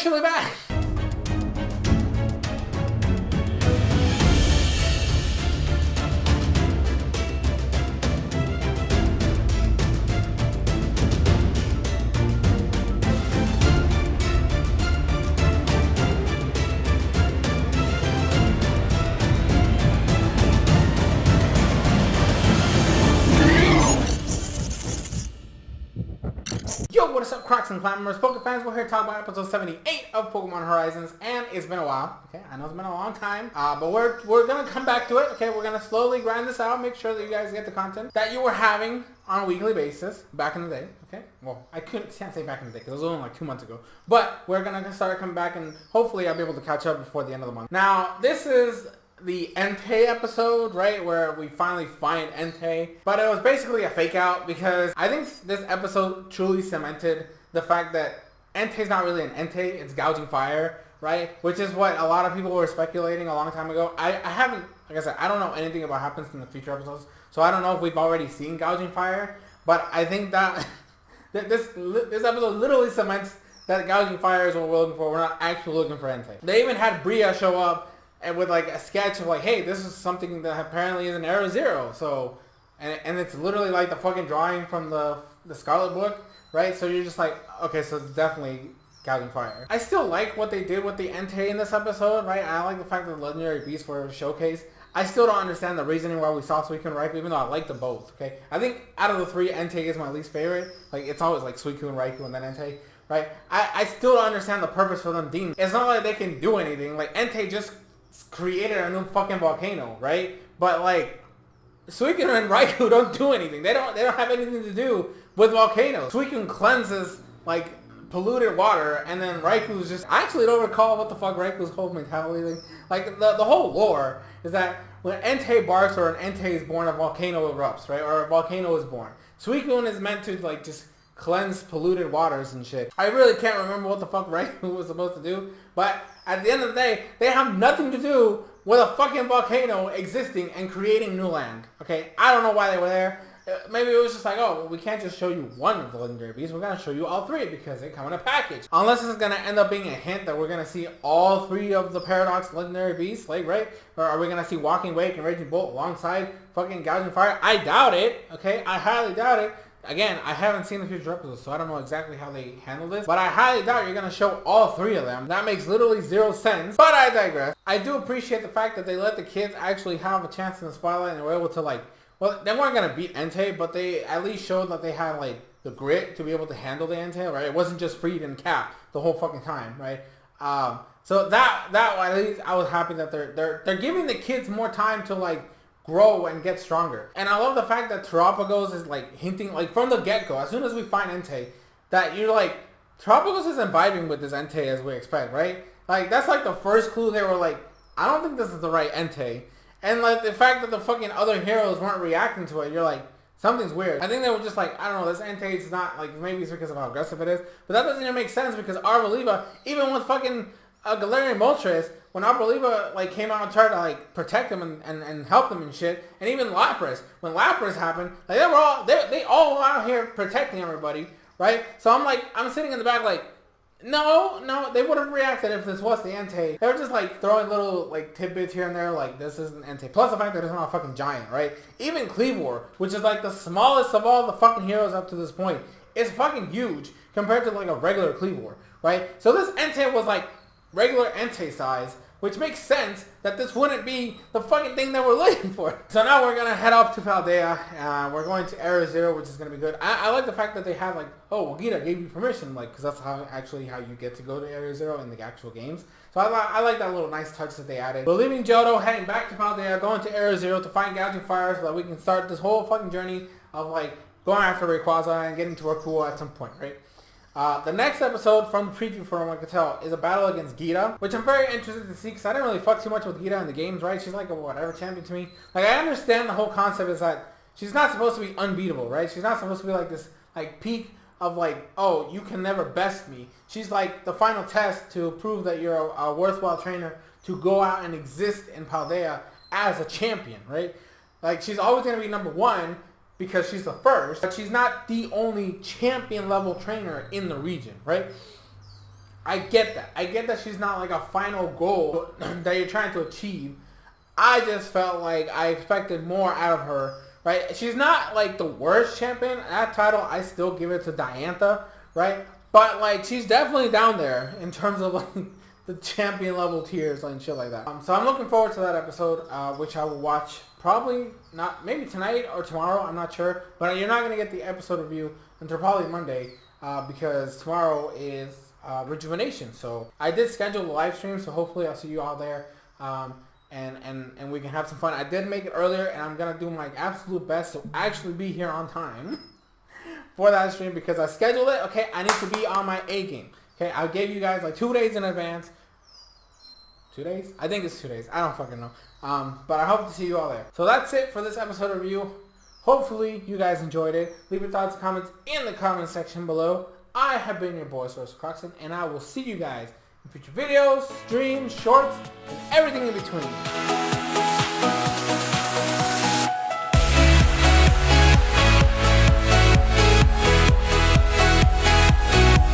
officially back. Yo, what is up, Crocs and Climbers, Pokemon fans? We're here to talk about episode 78 of Pokemon Horizons, and it's been a while. Okay, I know it's been a long time, but we're gonna come back to it. Okay, we're gonna slowly grind this out, make sure that you guys get the content that you were having on a weekly basis back in the day. Okay, well, I can't say back in the day because it was only like 2 months ago, but we're gonna start coming back, and hopefully I'll be able to catch up before the end of the month. Now, this is the Entei episode, right, where we finally find Entei, but it was basically a fake out because I think this episode truly cemented the fact that Entei's not really an Entei, it's Gouging Fire, right, which is what a lot of people were speculating a long time ago. I haven't, like I said, I don't know anything about what happens in the future episodes, so I don't know if we've already seen Gouging Fire, but I think that this episode literally cements that Gouging Fire is what we're looking for. We're not actually looking for Entei. They even had Bria show up and with like a sketch of like, hey, this is something that apparently is an Era Zero. So, and it's literally like the fucking drawing from the Scarlet book, right? So you're just like, okay, so it's definitely Gouging Fire. I still like what they did with the Entei in this episode, right? I like the fact that the Legendary Beasts were showcased. I still don't understand the reasoning why we saw Suicune and Raikou, even though I like them both, okay? I think out of the three, Entei is my least favorite. Like, it's always like Suicune, Raikou, and then Entei, right? I still don't understand the purpose for them being. It's not like they can do anything. Like, Entei just created a new fucking volcano, right? But like Suicune and Raikou don't do anything. They don't have anything to do with volcanoes. Suicune cleanses like polluted water, and then Raikou's just, I actually don't recall what the fuck Raikou's whole mentality is. Like the whole lore is that when Entei barks or an Entei is born, a volcano erupts, right? Or a volcano is born. Suicune is meant to like just cleanse polluted waters and shit. I really can't remember what the fuck Raikou was supposed to do, but at the end of the day, they have nothing to do with a fucking volcano existing and creating new land. Okay, I don't know why they were there. Maybe it was just like, oh, well, we can't just show you one of the Legendary Beasts. We're going to show you all three because they come in a package. Unless this is going to end up being a hint that we're going to see all three of the Paradox Legendary Beasts, like, right? Or are we going to see Walking Wake and Raging Bolt alongside fucking Gouging Fire? I doubt it, okay? I highly doubt it. Again, I haven't seen the future episodes, so I don't know exactly how they handle this. But I highly doubt you're going to show all three of them. That makes literally zero sense. But I digress. I do appreciate the fact that they let the kids actually have a chance in the spotlight and they were able to like, well, they weren't going to beat Entei, but they at least showed that they had like the grit to be able to handle the Entei, right? It wasn't just Freed and Cap the whole fucking time, right? So that at least I was happy that they're giving the kids more time to like grow and get stronger. And I love the fact that Terapagos is like hinting, like from the get-go, as soon as we find Entei, that you're like, Terapagos isn't vibing with this Entei as we expect, right? Like that's like the first clue. They were like, I don't think this is the right Entei. And like the fact that the fucking other heroes weren't reacting to it, you're like, something's weird. I think they were just like, I don't know, this Entei is not like, maybe it's because of how aggressive it is, but that doesn't even make sense because Arboliva, even with fucking Galarian Moltres, when Arboliva like came out and tried to like protect him and help them and shit, and even Lapras, when Lapras happened, like they all out here protecting everybody, right? So I'm like, I'm sitting in the back like, no, they would have reacted if this was the Entei. They were just like throwing little like tidbits here and there, like this isn't Entei. Plus the fact that it's not a fucking giant, right? Even Cleavor, which is like the smallest of all the fucking heroes up to this point, is fucking huge compared to like a regular Cleavor, right? So this Entei was like regular Entei size, which makes sense that this wouldn't be the fucking thing that we're looking for. So now we're going to head up to Paldea. We're going to Era Zero, which is going to be good. I like the fact that they have like, oh, well, Gita gave you permission, like, because that's how you get to go to Era Zero in the actual games. So I like that little nice touch that they added. We're leaving Johto, heading back to Paldea, going to Era Zero to find Gouging Fire so that we can start this whole fucking journey of like going after Rayquaza and getting to Rakua at some point, right? The next episode from the preview, from what I could tell, is a battle against Gita, which I'm very interested to see because I didn't really fuck too much with Gita in the games, right? She's like a whatever champion to me. Like, I understand the whole concept is that she's not supposed to be unbeatable, right? She's not supposed to be like this like peak of like, oh, you can never best me. She's like the final test to prove that you're a worthwhile trainer to go out and exist in Paldea as a champion, right? Like, she's always going to be number one because she's the first, but she's not the only champion level trainer in the region, right? I get that. I get that she's not like a final goal that you're trying to achieve. I just felt like I expected more out of her, right? She's not like the worst champion. That title, I still give it to Diantha, right? But like, she's definitely down there in terms of like the champion level tiers and shit like that. So I'm looking forward to that episode, which I will watch probably not, maybe tonight or tomorrow. I'm not sure, but you're not gonna get the episode review until probably Monday, because tomorrow is Rejuvenation. So I did schedule a live stream, so hopefully I'll see you all there, and we can have some fun. I did make it earlier, and I'm gonna do my absolute best to actually be here on time for that stream, because I scheduled it. Okay, I need to be on my A game. Okay, I gave you guys like 2 days in advance. 2 days? I think it's 2 days. I don't fucking know. But I hope to see you all there. So that's it for this episode review. Hopefully you guys enjoyed it. Leave your thoughts and comments in the comment section below. I have been your boy, SoresanCrockxen, and I will see you guys in future videos, streams, shorts, and everything in between.